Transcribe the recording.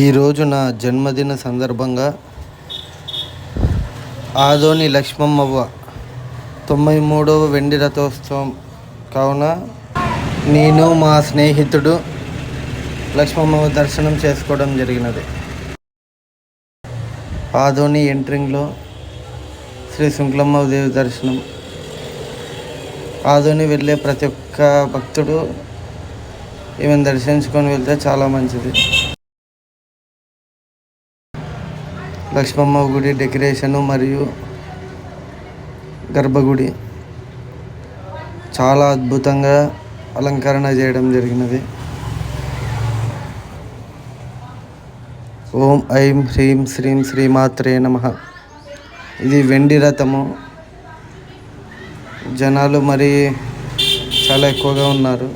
ఈరోజు నా జన్మదిన సందర్భంగా ఆదోని లక్ష్మమ్మవ్వ 93వ వెండి రథోత్సవం కావున నేను మా స్నేహితుడు లక్ష్మమ్మవ్వ దర్శనం చేసుకోవడం జరిగినది. ఆదోని ఎంట్రింగ్లో శ్రీ శుంకులమ్మ దేవి దర్శనం. ఆదోని వెళ్ళే ప్రతి ఒక్క భక్తుడు ఈమెను దర్శించుకొని వెళ్తే చాలా మంచిది. లక్ష్మమ్మ గుడి డెకరేషను మరియు గర్భగుడి చాలా అద్భుతంగా అలంకరణ చేయడం జరిగినది. ఓం ఐం హ్రీం శ్రీం శ్రీమాత్రే నమః. ఇది వెండి రథము. జనాలు మరి చాలా ఎక్కువగా ఉన్నారు.